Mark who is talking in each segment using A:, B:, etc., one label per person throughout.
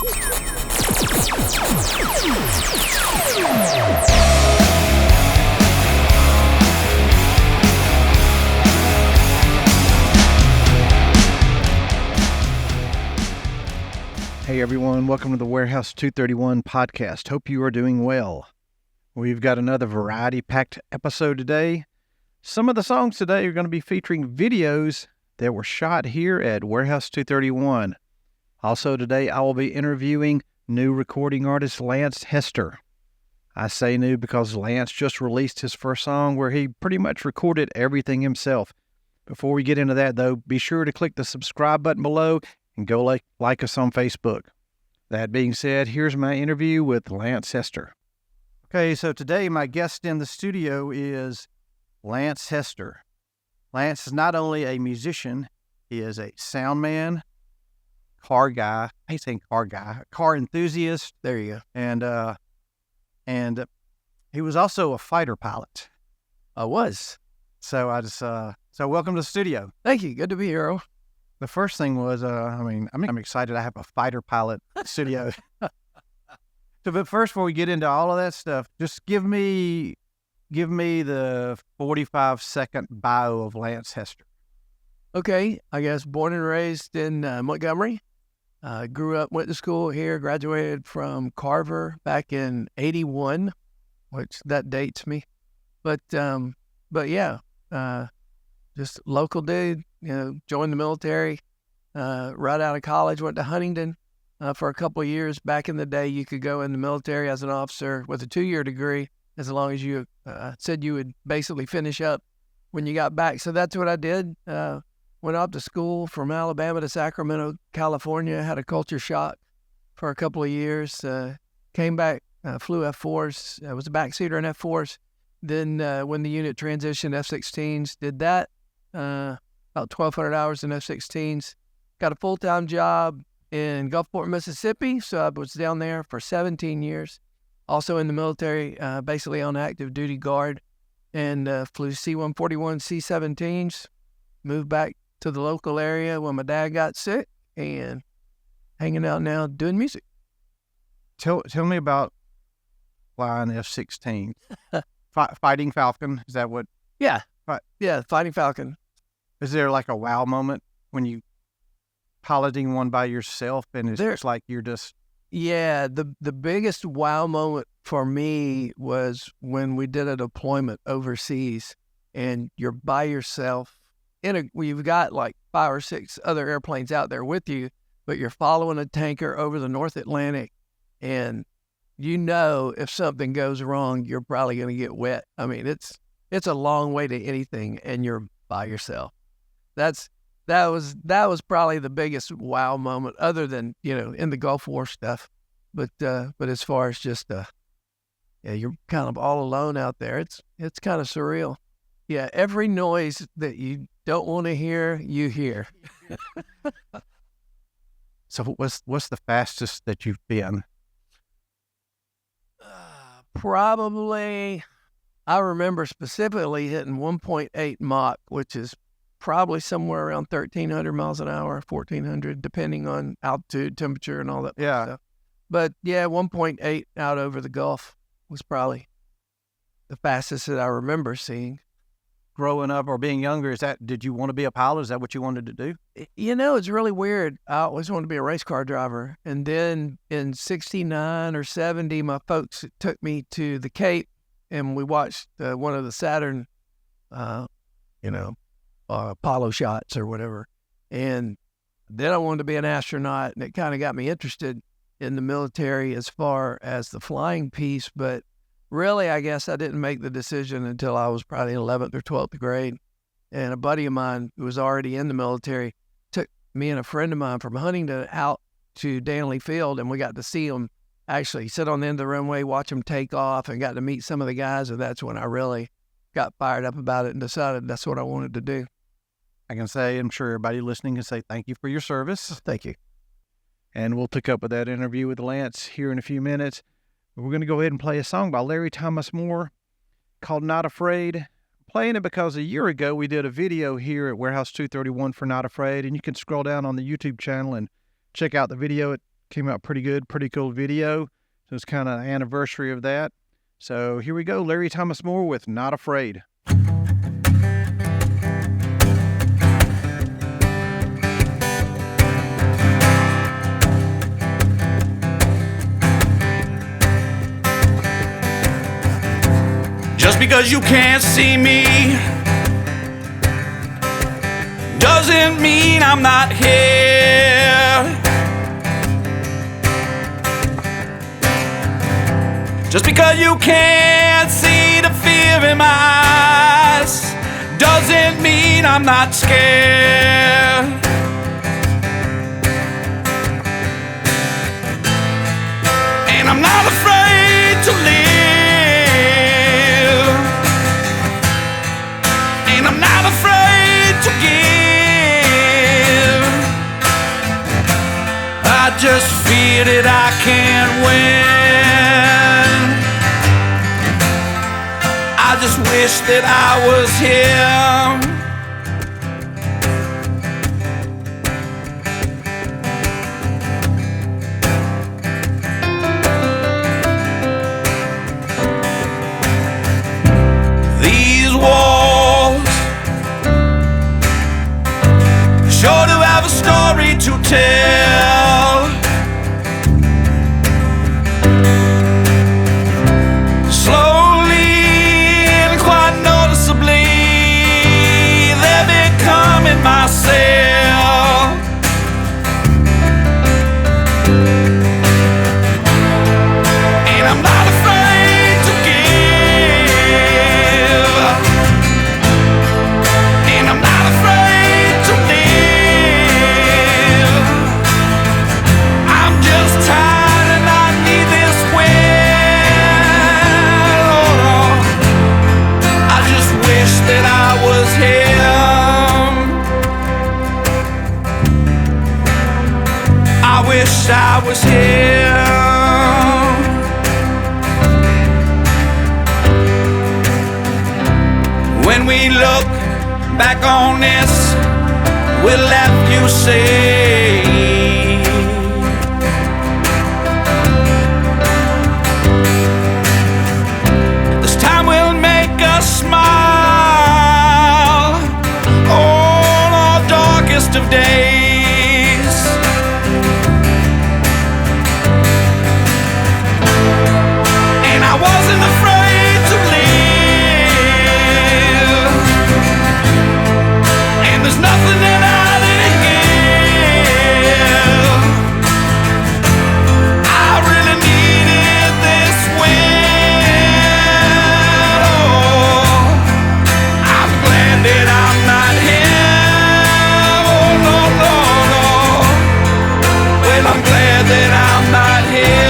A: Hey everyone, welcome to the Warehouse 231 podcast. Hope you are doing well. We've got another variety-packed episode today. Some of the songs today are going to be featuring videos that were shot here at Warehouse 231. Also today I will be interviewing new recording artist Lance Hester. I say new because Lance just released his first song where he pretty much recorded everything himself. Before we get into that though, be sure to click the subscribe button below and go like us on Facebook. That being said, here's my interview with Lance Hester. Okay, so today my guest in the studio is Lance Hester. Lance is not only a musician, he is a sound man, car enthusiast.
B: There you
A: go. And he was also a fighter pilot.
B: I was.
A: So so welcome to the studio.
B: Thank you. Good to be here, Earl.
A: The first thing was, I'm excited I have a fighter pilot studio. But first, before we get into all of that stuff, just give me the 45-second bio of Lance Hester.
B: Okay, I guess born and raised in Montgomery. Grew up, went to school here, graduated from Carver back in '81, which that dates me. But yeah, just local dude. Joined the military right out of college, went to Huntington for a couple of years. Back in the day, you could go in the military as an officer with a 2-year degree as long as you said you would basically finish up when you got back. So that's what I did. Went off to school from Alabama to Sacramento, California, had a culture shock for a couple of years. Came back, flew F-4s, was a backseater in F-4s. Then when the unit transitioned F-16s, did that. About 1,200 hours in F-16s. Got a full-time job in Gulfport, Mississippi, so I was down there for 17 years. Also in the military, basically on active duty guard, and flew C-141, C-17s. Moved back to the local area when my dad got sick, and hanging out now doing music.
A: Tell me about flying F-16. Fighting Falcon, is that what?
B: Yeah, Fighting Falcon.
A: Is there like a wow moment when you piloting one by yourself and it's just like you're just...
B: Yeah, the biggest wow moment for me was when we did a deployment overseas and you're by yourself. You've got like 5 or 6 other airplanes out there with you, but you're following a tanker over the North Atlantic, and if something goes wrong, you're probably going to get wet. I mean, it's a long way to anything, and you're by yourself. That was probably the biggest wow moment, other than in the Gulf War stuff. But as far as just you're kind of all alone out there. It's kind of surreal. Yeah, every noise that you don't want to hear, you hear.
A: So what's the fastest that you've been?
B: Probably, I remember specifically hitting 1.8 Mach, which is probably somewhere around 1,300 miles an hour, 1,400, depending on altitude, temperature, and all that stuff. But yeah, 1.8 out over the Gulf was probably the fastest that I remember seeing.
A: Growing up or being younger, did you want to be a pilot? Is that what you wanted to do?
B: It's really weird. I always wanted to be a race car driver. And then in 69 or 70, my folks took me to the Cape, and we watched one of the Saturn, Apollo shots or whatever. And then I wanted to be an astronaut, and it kind of got me interested in the military as far as the flying piece. But really, I guess I didn't make the decision until I was probably in 11th or 12th grade. And a buddy of mine who was already in the military took me and a friend of mine from Huntington out to Danley Field, and we got to see them actually sit on the end of the runway, watch them take off, and got to meet some of the guys. And that's when I really got fired up about it and decided that's what I wanted to do.
A: I can say, I'm sure everybody listening can say thank you for your service.
B: Thank you.
A: And we'll pick up with that interview with Lance here in a few minutes. We're going to go ahead and play a song by Larry Thomas Moore called Not Afraid. Playing it because a year ago we did a video here at Warehouse 231 for Not Afraid, and you can scroll down on the YouTube channel and check out the video. It Came out pretty good, pretty cool video. So it's kind of anniversary of that. So here we go, Larry Thomas Moore with Not Afraid.
C: Just because you can't see me doesn't mean I'm not here. Just because you can't see the fear in my eyes doesn't mean I'm not scared. And I'm not afraid to live. And I'm not afraid to give. I just fear that I can't win. I just wish that I was here. These walls sure do have a story to tell. Slowly and quite noticeably, they're becoming my cell. And I'm not afraid to give. And I'm not afraid to live. I'm just tired and I need this win. Oh, I just wish that I was here. I wish I was here. When we look back on this, we'll let you see. This time will make us smile on our darkest of days. And I wasn't afraid to live. And there's nothing that I didn't give. I really needed this win. Oh, I'm glad that I'm not here. Oh, no, no, no. Well, I'm glad that I'm not here.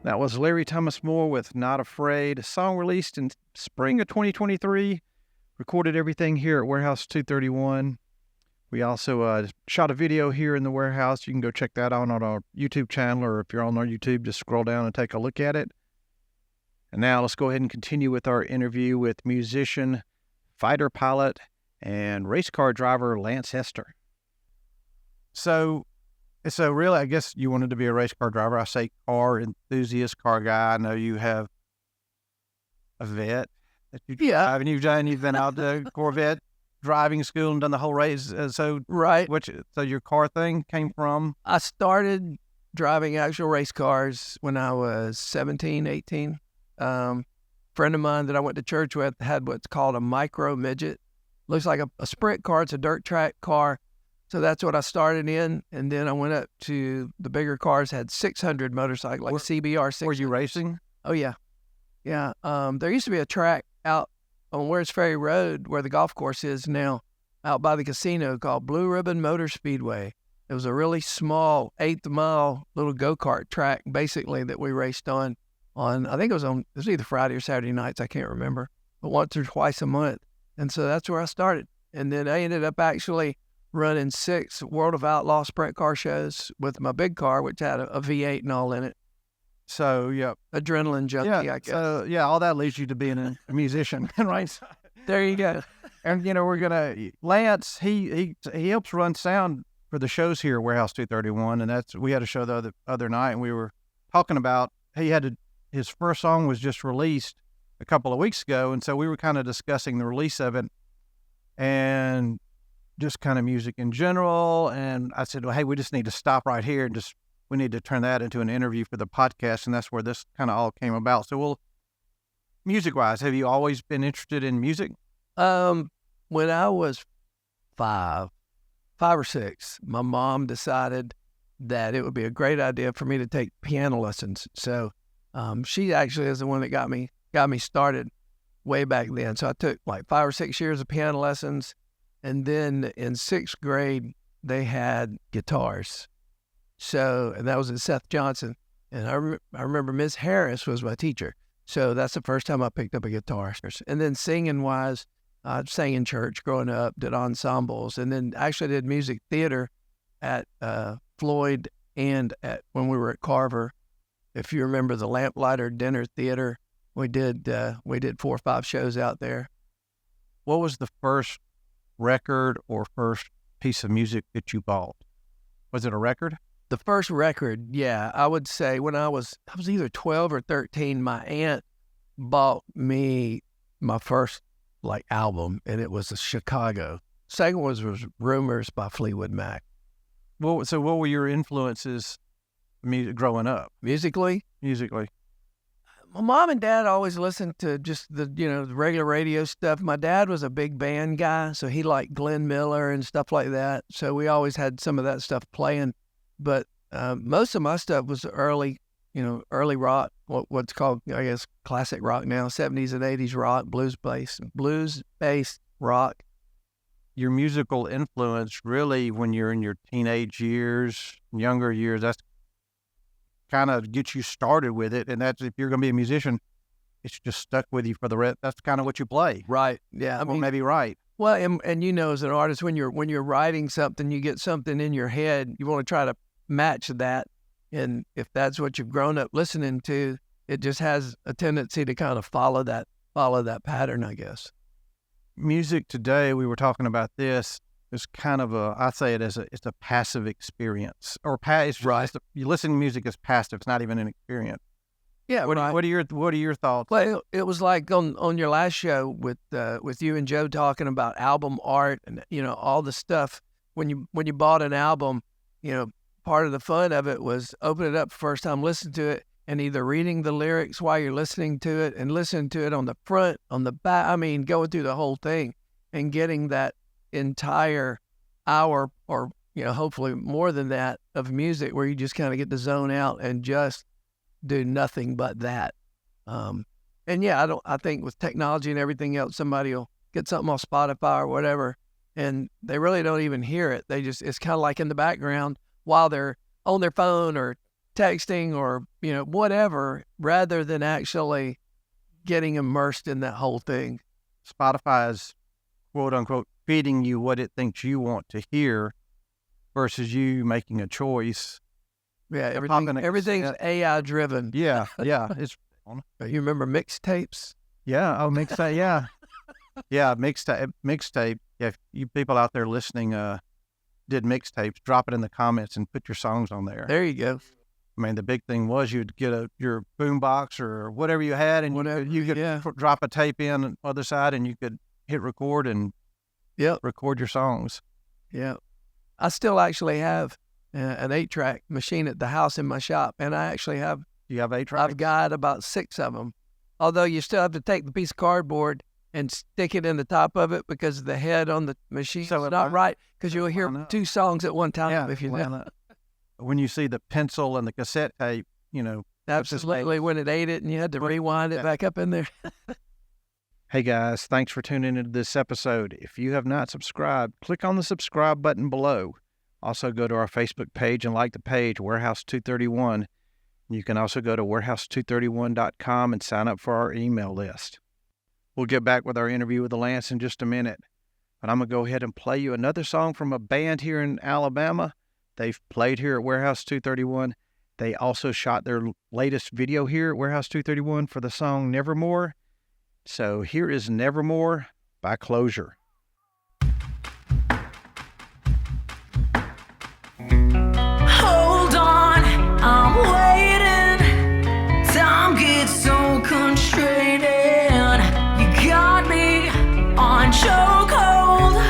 A: That was Larry Thomas Moore with Not Afraid, a song released in spring of 2023. Recorded everything here at Warehouse 231. We also shot a video here in the warehouse. You can go check that out on our YouTube channel, or if you're on our YouTube, just scroll down and take a look at it. And now let's go ahead and continue with our interview with musician, fighter pilot, and race car driver Lance Hester. So really, I guess you wanted to be a race car driver. I say car enthusiast, car guy. I know you have a vet that you drive, and you've been out to Corvette driving school and done the whole race. So
B: Right.
A: So your car thing came from?
B: I started driving actual race cars when I was 17, 18. Friend of mine that I went to church with had what's called a micro midget. Looks like a sprint car. It's a dirt track car. So that's what I started in. And then I went up to the bigger cars, had 600 motorcycles, like CBR 600.
A: Were you racing?
B: Oh, yeah. Yeah. There used to be a track out on Wards Ferry Road where the golf course is now, out by the casino, called Blue Ribbon Motor Speedway. It was a really small 8th mile little go-kart track, basically, that we raced on I think it was either Friday or Saturday nights, I can't remember, but once or twice a month. And so that's where I started. And then I ended up actually running 6 World of Outlaw sprint car shows with my big car, which had a V8 and all in it.
A: So, yeah.
B: Adrenaline junkie,
A: Yeah,
B: I guess.
A: so, yeah, all that leads you to being a musician, right?
B: There you go.
A: And, we're going to, Lance, he helps run sound for the shows here at Warehouse 231, and we had a show the other night, and we were talking about, his first song was just released a couple of weeks ago, and so we were kind of discussing the release of it, and just kind of music in general, and I said, well, hey, we just need to stop right here, and we need to turn that into an interview for the podcast, and that's where this kind of all came about. So music-wise, have you always been interested in music?
B: When I was 5 or 6, my mom decided that it would be a great idea for me to take piano lessons. So she actually is the one that got me started way back then. So I took like 5 or 6 years of piano lessons, and then in 6th grade they had guitars. So, and that was at Seth Johnson, and I remember Miss Harris was my teacher. So that's the first time I picked up a guitar. And then singing wise, I sang in church growing up, did ensembles, and then actually did music theater at Floyd and when we were at Carver. If you remember the Lamplighter Dinner Theater, we did 4 or 5 shows out there.
A: What was the first record or first piece of music that you bought? Was it a record?
B: The first record, yeah, I would say when I was either 12 or 13, my aunt bought me my first album, and it was Chicago. Second was Rumors by Fleetwood Mac.
A: So what were your influences growing up?
B: Musically? My mom and dad always listened to just the regular radio stuff. My dad was a big band guy, so he liked Glenn Miller and stuff like that. So we always had some of that stuff playing. But most of my stuff was early rock, what's called, I guess, classic rock now, 70s and 80s rock, blues-based rock.
A: Your musical influence, really, when you're in your teenage years, younger years, that's kind of gets you started with it. And that's, if you're going to be a musician, it's just stuck with you for the rest. That's kind of what you play.
B: Right. Yeah.
A: Maybe right.
B: Well, and as an artist, when you're writing something, you get something in your head, you want to try to match that. And if that's what you've grown up listening to, it just has a tendency to kind of follow that pattern, I guess.
A: Music today, we were talking about this, is kind of I say it as it's a passive experience, or
B: right.
A: You listen to music as passive. It's not even an experience.
B: Yeah.
A: What are your thoughts?
B: Well, it was like on your last show with you and Joe talking about album art and all the stuff. When you bought an album, part of the fun of it was opening it up first time, listening to it, and either reading the lyrics while you're listening to it and listening to it on the front, on the back. I mean, going through the whole thing and getting that entire hour or hopefully more than that of music where you just kind of get to zone out and just do nothing but that. And yeah, I think with technology and everything else, somebody will get something off Spotify or whatever, and they really don't even hear it. It's kind of like in the background while they're on their phone or texting or, whatever, rather than actually getting immersed in that whole thing.
A: Spotify is, quote unquote, feeding you what it thinks you want to hear versus you making a choice.
B: Yeah, everything's AI driven.
A: Yeah. It's.
B: You remember mixtapes?
A: Yeah. Oh, mixtape. Yeah. Yeah. Mixtape. Yeah. If you people out there listening, did mixtapes, drop it in the comments and put your songs on there.
B: There you go.
A: I mean, the big thing was you'd get your boom box or whatever you had, and you could drop a tape in on the other side, and you could hit record and record your songs.
B: Yeah. I still actually have an 8-track machine at the house in my shop, and I actually have.
A: You have 8 tracks?
B: I've got about 6 of them. Although you still have to take the piece of cardboard and stick it in the top of it because the head on the machine is not right, because you'll hear 2 songs at one time if you know.
A: When you see the pencil and the cassette tape,
B: absolutely, when it ate it and you had to rewind it back up in there.
A: Hey guys, thanks for tuning into this episode. If you have not subscribed, click on the subscribe button below. Also go to our Facebook page and like the page, Warehouse 231. You can also go to warehouse231.com and sign up for our email list. We'll get back with our interview with Lance in just a minute. But I'm going to go ahead and play you another song from a band here in Alabama. They've played here at Warehouse 231. They also shot their latest video here at Warehouse 231 for the song Nevermore. So here is Nevermore by Closure.
D: Hold on, I'm waiting. Time gets so constraining. You got me on chokehold.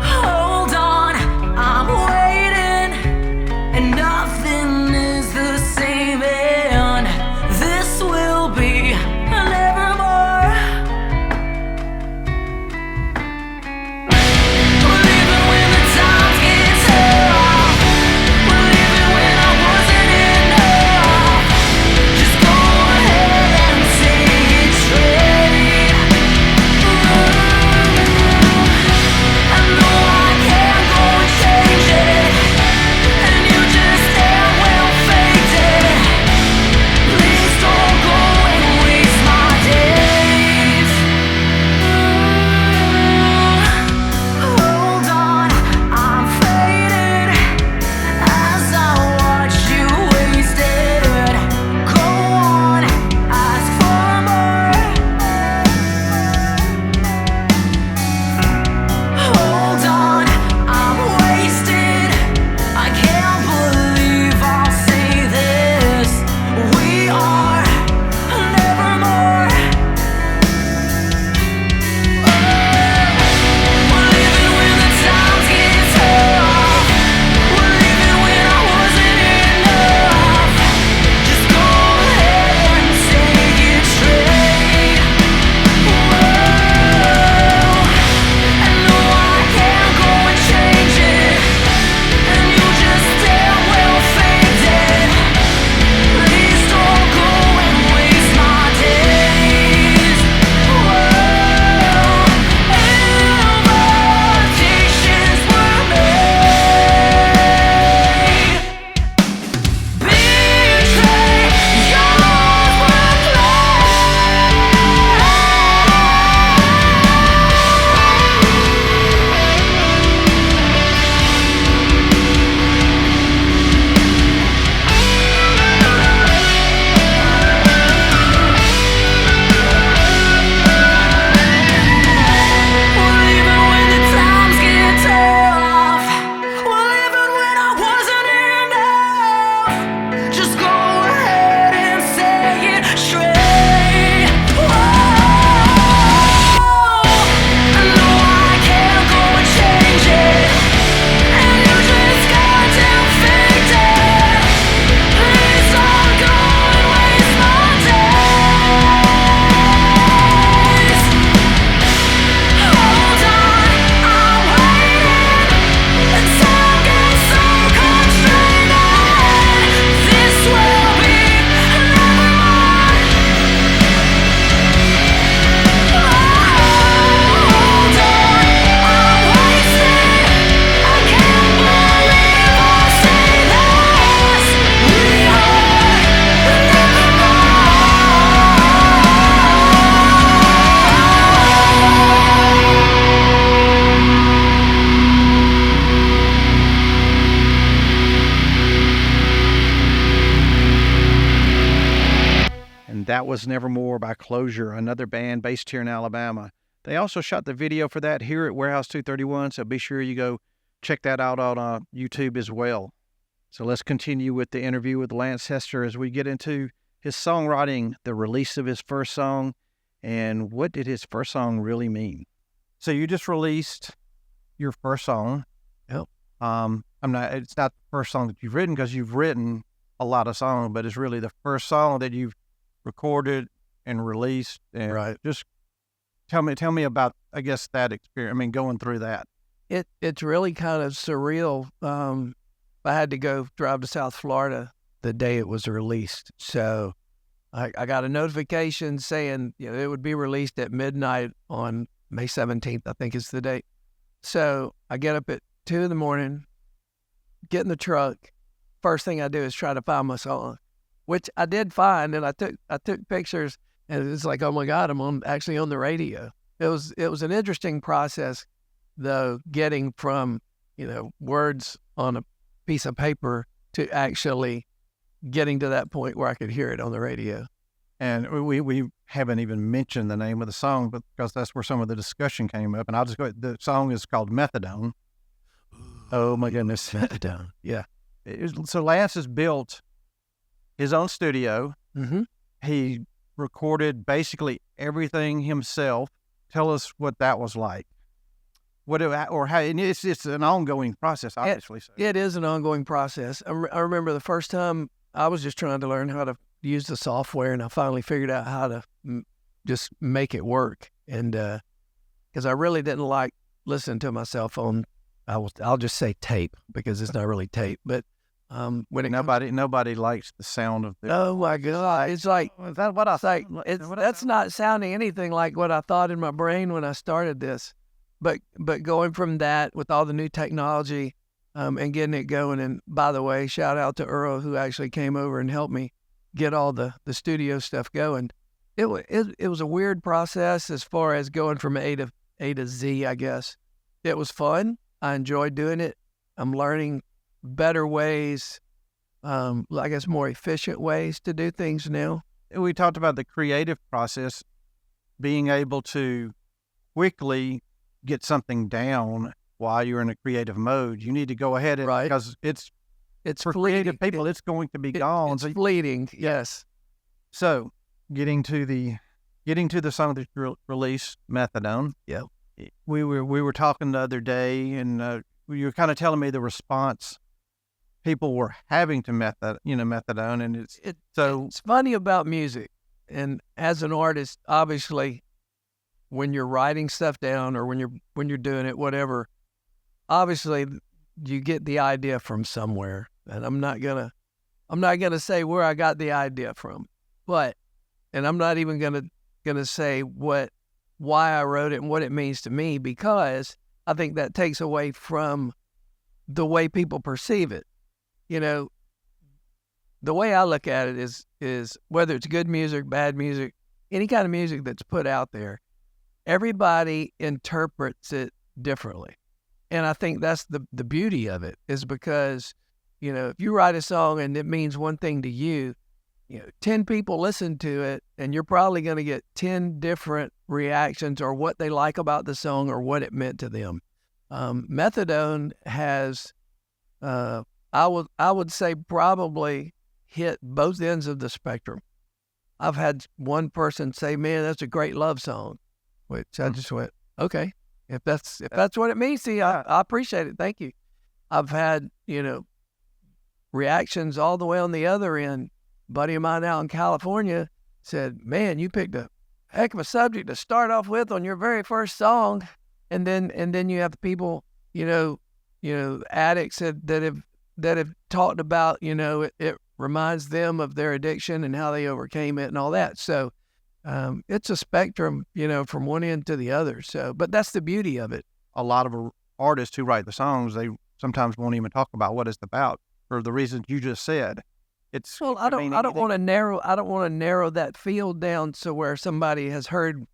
D: Hold on, I'm waiting, and nothing is the same. And this will be nevermore. Well, even when the times get tough, well, even when I wasn't enough, just go ahead and say it straight. I know I can't go and change it, and you just damn well faked it. Please don't go and waste my days. Hold on, I'm faded as I watch you wasted. Go on, ask for more. Hold on, I'm wasted. I can't believe I'll say this. We are nevermore. Well, even when the times get tough, well, even when I wasn't enough, just go ahead and say it straight. I know I can't go and change it, and you just damn well faked it. Please don't go and waste my days. Invitations were made. Betray yours were Well, even when the times get tough, well, even when I wasn't enough, just go ahead and say it straight. I know I can't go and change it, and you just goddamn faked it. Please don't go and waste my days. Hold on, I'm waiting, and time gets so constraining. This will be nevermore. Hold on, I'm wasted. I can't believe I'll say this. We are
A: And that was Nevermore by Closure, another band based here in Alabama. They also shot the video for that here at Warehouse 231, so be sure you go check that out on YouTube as well. So let's continue with the interview with Lance Hester as we get into his songwriting, the release of his first song, and what did his first song really mean. So you just released your first song.
B: Yep.
A: It's not the first song that you've written because you've written a lot of songs, but it's really the first song that you've recorded and released. And
B: Right.
A: just tell me about, I guess, that experience. I mean, going through that.
B: It's really kind of surreal. I had to go drive to South Florida the day it was released. So I got a notification saying it would be released at midnight on May 17th, I think is the date. So I get up at 2 a.m, get in the truck. First thing I do is try to find my song, which I did find, and I took pictures. And it's like, oh my God, I'm actually on the radio. It was an interesting process, though, getting from, words on a piece of paper to actually getting to that point where I could hear it on the radio.
A: And we haven't even mentioned the name of the song, but because that's where some of the discussion came up. And I'll just go. The song is called Methadone. Oh my goodness,
B: Methadone. Yeah.
A: So Lance has built his own studio.
B: Mm-hmm.
A: He recorded basically everything himself. Tell us what that was like. How? And it's an ongoing process, obviously.
B: It is an ongoing process. I remember the first time I was just trying to learn how to use the software, and I finally figured out how to just make it work. And because I really didn't like listening to myself on, I'll just say tape, because it's not really tape, but when
A: nobody likes the sound of the.
B: Oh my God! It's like,
A: is that what I
B: say? That's not sounding anything like what I thought in my brain when I started this. But going from that with all the new technology and getting it going. And by the way, shout out to Earl, who actually came over and helped me get all the studio stuff going. It was a weird process as far as going from A to Z, I guess. It was fun. I enjoyed doing it. I'm learning better ways, I guess more efficient ways to do things now.
A: We talked about the creative process, being able to quickly get something down while you're in a creative mode. You need to go ahead and, because it's for creative people, it's going to be gone.
B: It's fleeting, yes.
A: So getting to the song that you released, Methadone.
B: Yeah.
A: We were talking the other day, and you were kind of telling me the response people were having to methadone, and it's
B: funny about music. And as an artist, obviously, when you're writing stuff down or when you're doing it, whatever, obviously you get the idea from somewhere. And I'm not gonna say where I got the idea from, and I'm not even gonna say why I wrote it and what it means to me, because I think that takes away from the way people perceive it. The way I look at it is whether it's good music, bad music, any kind of music that's put out there, everybody interprets it differently. And I think that's the beauty of it, is because, if you write a song and it means one thing to you, 10 people listen to it, and you're probably going to get 10 different reactions or what they like about the song or what it meant to them. Methadone has, I would say, probably hit both ends of the spectrum. I've had one person say, "Man, that's a great love song," which I just went, "Okay, if that's what it means to you, I appreciate it. Thank you." I've had, reactions all the way on the other end. A buddy of mine out in California said, "Man, you picked a heck of a subject to start off with on your very first song," and then you have the people, addicts that have talked about, it reminds them of their addiction and how they overcame it and all that. So it's a spectrum, from one end to the other. So, but that's the beauty of it.
A: A lot of artists who write the songs, they sometimes won't even talk about what it's about for the reasons you just said.
B: I don't want to narrow that field down so where somebody has heard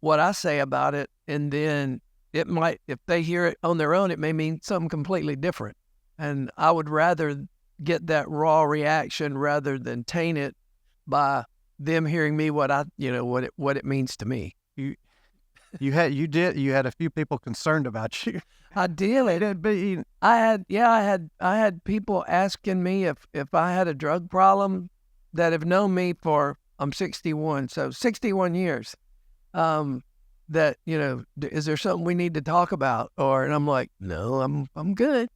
B: what I say about it, and then it might, if they hear it on their own, it may mean something completely different. And I would rather get that raw reaction rather than taint it by them hearing me what it means to me.
A: You had a few people concerned about you.
B: I did. I had people asking me if I had a drug problem that have known me for, I'm 61, so 61 years. That, is there something we need to talk about? And I'm like, no, I'm good.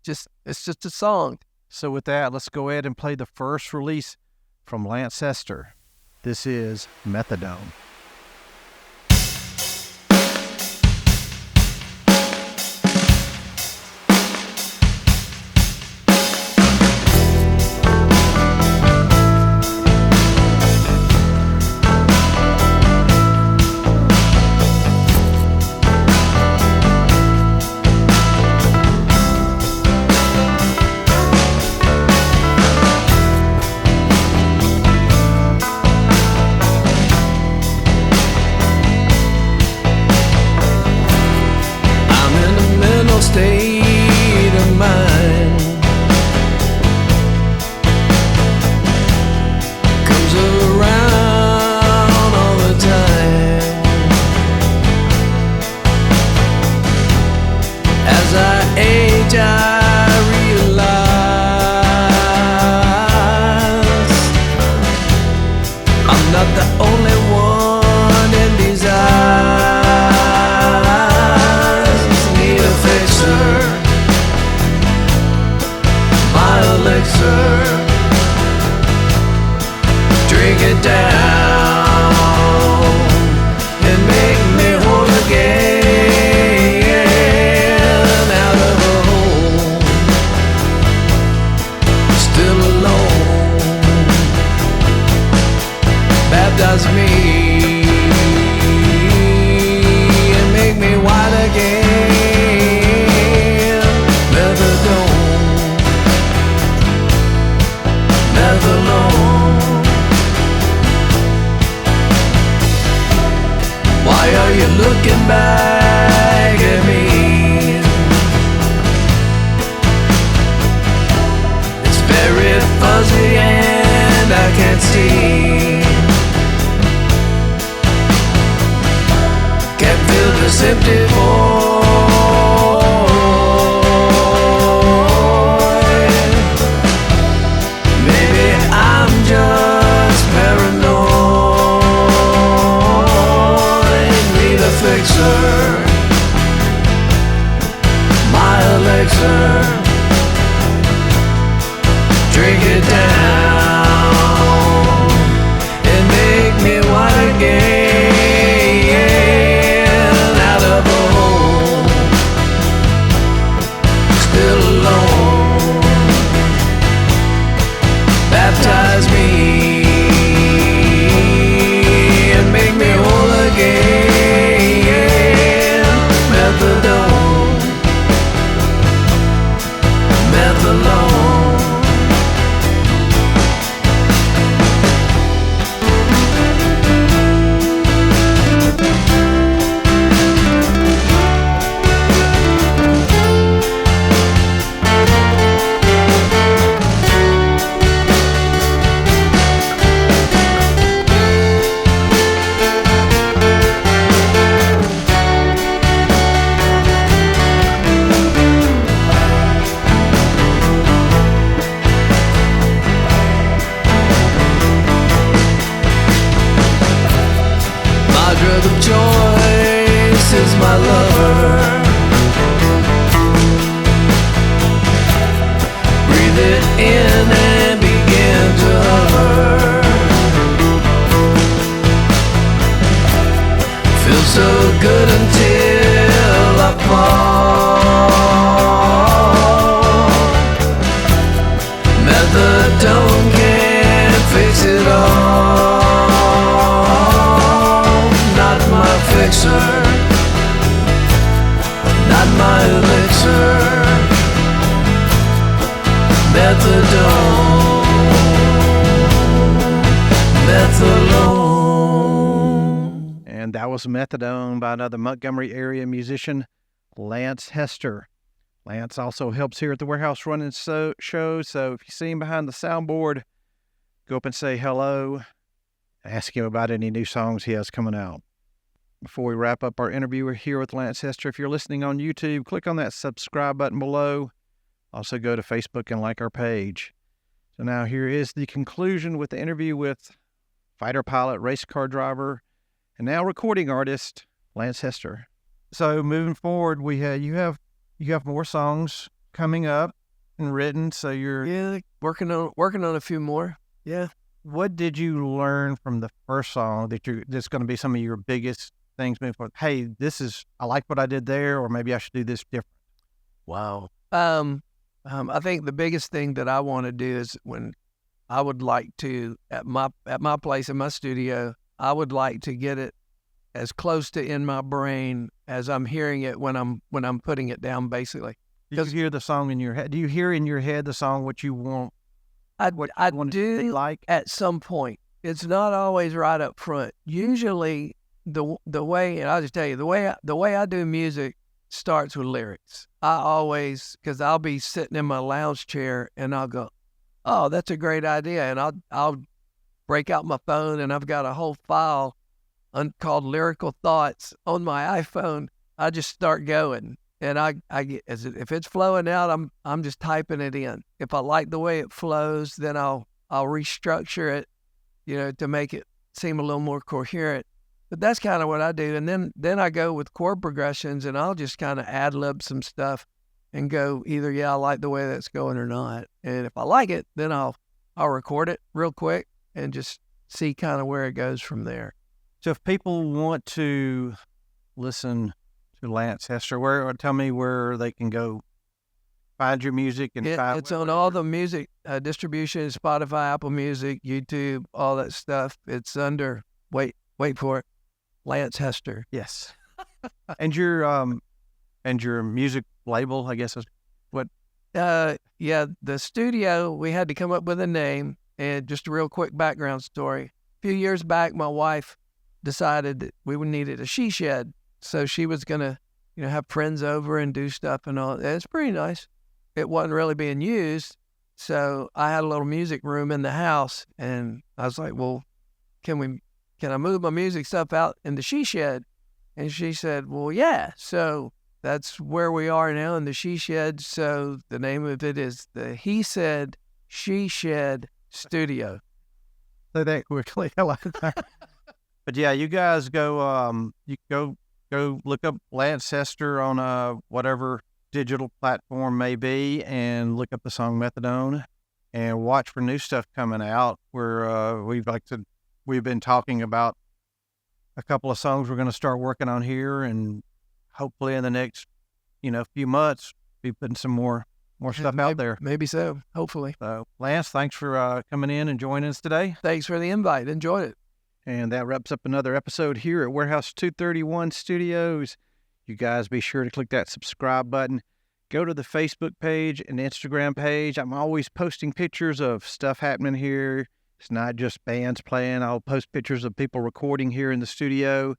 B: It's just a song.
A: So with that, let's go ahead and play the first release from Lance Hester. This is Methadone.
B: age I realize I'm not the only one in these eyes. Need a fixer, my elixir. Drink it down and make me whole again. Out of a hole, still alone. Baptize me and make me white again. Methadone, methadone. Why are you looking back at me? It's very fuzzy and I can't see. Can't feel this empty void. Maybe I'm just paranoid. Need a fixer, my elixir. Drink it down and make me white again. Out of a hole, still alone. Baptize me and make me whole again. Methadone, methadone. My drug of choice is my lover. Breathe it in and begin to hover. Feels so good until I fall. Methadone can't fix it all. Not my fixer, not my elixir. Methadone, methadone.
A: And that was Methadone by another Montgomery area musician, Lance Hester. Lance also helps here at the Warehouse Running show, so if you see him behind the soundboard, go up and say hello. Ask him about any new songs he has coming out. Before we wrap up our interview, we're here with Lance Hester. If you're listening on YouTube, click on that subscribe button below. Also go to Facebook and like our page. So now here is the conclusion with the interview with fighter pilot, race car driver, and now recording artist, Lance Hester. So moving forward, you have more songs coming up and written. So you're
B: Working on a few more. Yeah.
A: What did you learn from the first song that's going to be some of your biggest things moving forward? Hey, I like what I did there, or maybe I should do this different.
B: Wow. I think the biggest thing that I want to do is when I would like to at my place in my studio, I would like to get it as close to in my brain as I'm hearing it when I'm putting it down, basically.
A: Do you hear the song in your head? Do you hear in your head the song what you want?
B: I
A: want
B: do
A: it to be like
B: at some point. It's not always right up front. Usually, the way, and I'll just tell you, the way I do music starts with lyrics. Because I'll be sitting in my lounge chair and I'll go, oh, that's a great idea, and I'll break out my phone and I've got a whole file called Lyrical Thoughts on my iPhone. I just start going, and I get if it's flowing out, I'm just typing it in. If I like the way it flows, then I'll restructure it, to make it seem a little more coherent. But that's kind of what I do. And then I go with chord progressions, and I'll just kind of ad-lib some stuff and go either, I like the way that's going or not. And if I like it, then I'll record it real quick and just see kind of where it goes from there.
A: So if people want to listen to Lance Hester, tell me where they can go find your music and
B: it's on all the music distribution, Spotify, Apple Music, YouTube, all that stuff. It's under wait for it, Lance Hester.
A: Yes. and your music label, I guess, is what?
B: The studio, we had to come up with a name. And just a real quick background story. A few years back, my wife decided that we needed a she shed. So she was going to, have friends over and do stuff and all. It's pretty nice. It wasn't really being used. So I had a little music room in the house, and I was like, well, can I move my music stuff out in the she shed? And she said, well, yeah. So that's where we are now, in the she shed. So the name of it is the He Said She Shed Studio.
A: Say that quickly. I like that. But yeah, you guys go look up Lance Hester on whatever digital platform may be, and look up the song Methadone, and watch for new stuff coming out. We've been talking about a couple of songs we're going to start working on here, and hopefully in the next few months be putting some more stuff out there.
B: Maybe so, hopefully.
A: So Lance, thanks for coming in and joining us today.
B: Thanks for the invite. Enjoyed it.
A: And that wraps up another episode here at Warehouse 231 Studios. You guys be sure to click that subscribe button. Go to the Facebook page and Instagram page. I'm always posting pictures of stuff happening here. It's not just bands playing. I'll post pictures of people recording here in the studio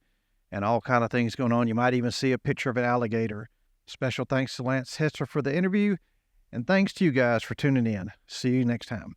A: and all kind of things going on. You might even see a picture of an alligator. Special thanks to Lance Hester for the interview, and thanks to you guys for tuning in. See you next time.